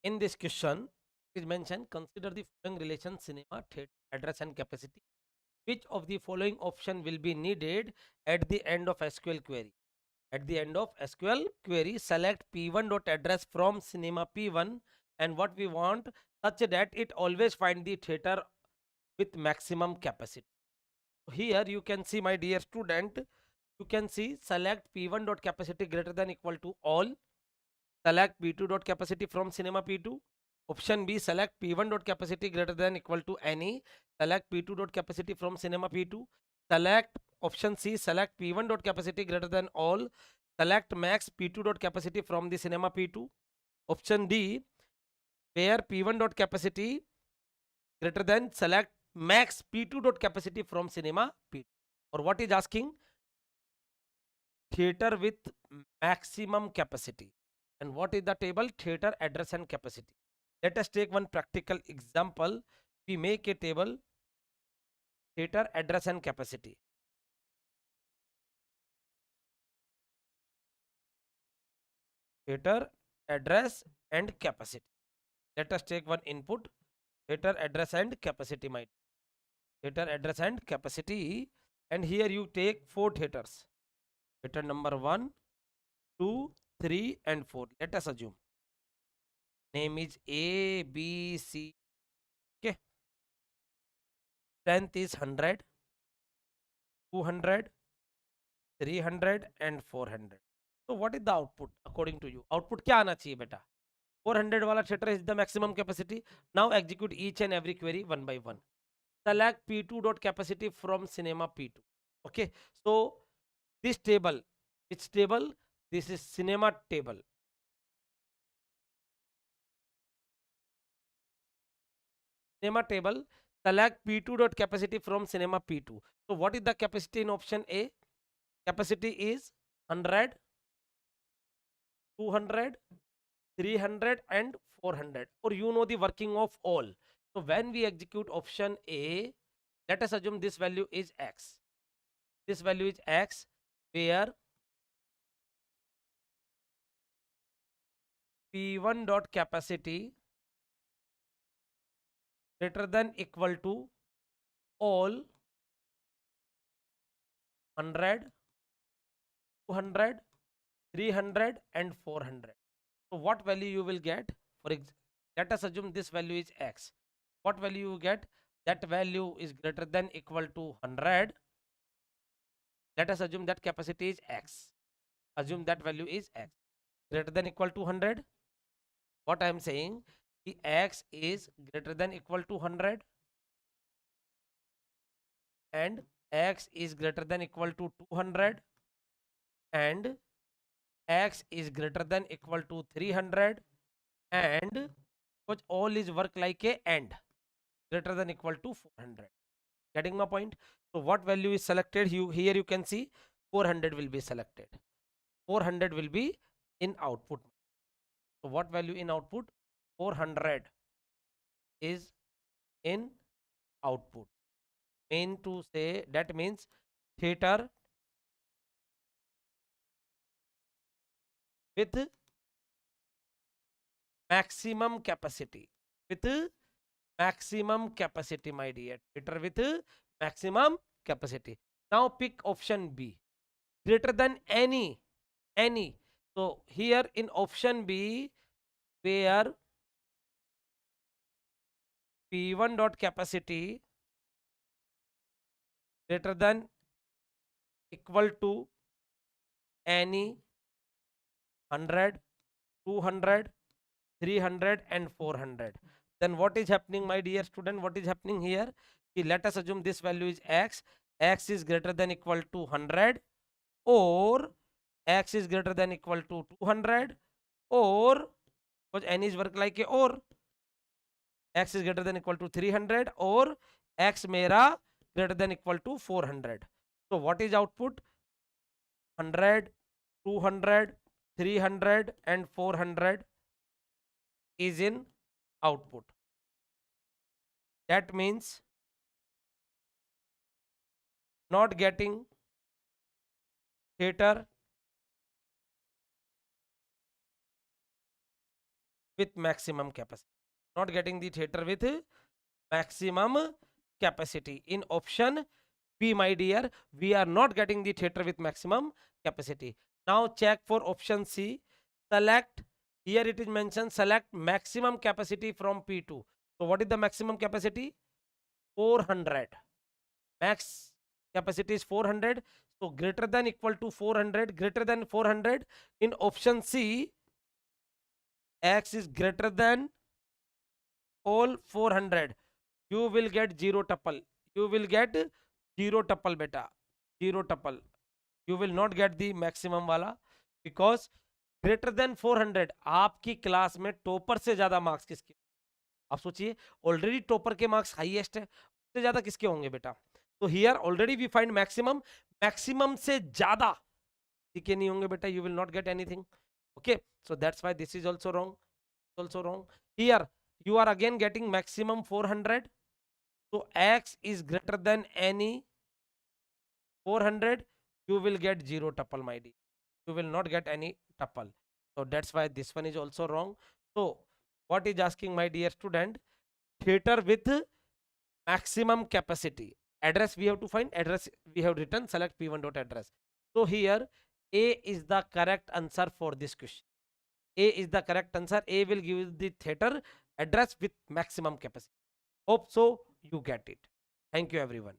In this question, it is mentioned, consider the following relation: cinema, theatre, address and capacity. Which of the following option will be needed at the end of SQL query? At the end of SQL query, select P1 dot address from cinema P1, and what we want, such that it always find the theater with maximum capacity. Here you can see, my dear student, you can see select P1 dot capacity greater than equal to all. Select P2 dot capacity from cinema P2. Option B, select P1 dot capacity greater than equal to any. Select P2 dot capacity from cinema P2. Select option C, select P1 dot capacity greater than all. Select max P2 dot capacity from the cinema P2. Option D, where P1 dot capacity greater than, select max P2 dot capacity from cinema P2. Or what is asking? Theater with maximum capacity. And what is the table? Theater address and capacity. Let us take one practical example. We make a table, theater address and capacity. Theater address and capacity. Let us take one input, theater address and capacity. My theater address and capacity, and here you take 4 theaters. Theater number 1, 2, 3 and 4. Let us assume name is A, B, C. Okay. Strength is 100, 200, 300 and 400. So what is the output according to you? Output क्या आना चाहिए बेटा? 400 वाला theater is the maximum capacity. Now execute each and every query one by one. Select P2 dot capacity from cinema P2. Okay. So this table, which table? This is cinema table. Cinema table. Select P2 dot capacity from cinema P2. So what is the capacity in option A? Capacity is 100, 200, 300 and 400, or you know the working of all. So when we execute option A, let us assume this value is X. This value is X, where P1 dot capacity greater than equal to all 100, 200, 300 and 400. So what value you will get? Let us assume this value is X. What value you get? That value is greater than equal to 100. Let us assume that capacity is X. Assume that value is X. Greater than equal to 100. What I am saying, the X is greater than equal to 100 and X is greater than equal to 200 and X is greater than equal to 300, and because all is work like a AND, greater than equal to 400. Getting my point? So what value is selected? Here you can see 400 will be selected. 400 will be in output. So what value in output? 400 is in output. Mean to say, that means theater with maximum capacity. With maximum capacity, my dear. Theater with maximum capacity. Now pick option B. Greater than any. Any. So here in option B, where P1 dot capacity greater than equal to any 100, 200, 300 and 400. Then what is happening, my dear student? What is happening here? Let us assume this value is X. X is greater than equal to 100, or X is greater than equal to 200, or because n is work like a or, X is greater than equal to 300, or X mera greater than equal to 400. So what is output? 100, 200, 300 and 400 is in output. That means not getting theater with maximum capacity. Not getting the theater with maximum capacity. In option B, my dear, we are not getting the theater with maximum capacity. Now check for option C. Select, here it is mentioned, select maximum capacity from P2. So what is the maximum capacity? 400. Max capacity is 400. So greater than equal to 400, greater than 400. In option C, X is greater than all 400. You will get zero tuple. You will get zero tuple beta. Zero tuple. You will not get the maximum वाला because greater than 400 आपकी class में topper से ज्यादा marks किसके, आप सोचिए already topper के marks highest है, उससे ज्यादा किसके होंगे बेटा. तो here already we find maximum, maximum से ज्यादा किसके नहीं होंगे बेटा. You will not get anything. Okay, so that's why this is also wrong. Also wrong. Here you are again getting maximum 400. So X is greater than any 400. You will get zero tuple, my dear. You will not get any tuple. So that's why this one is also wrong. So what is asking, my dear student? Theater with maximum capacity. Address we have to find. Address we have written. Select P1 dot address. So here A is the correct answer for this question. A is the correct answer. A will give you the theater address with maximum capacity. Hope so you get it. Thank you everyone.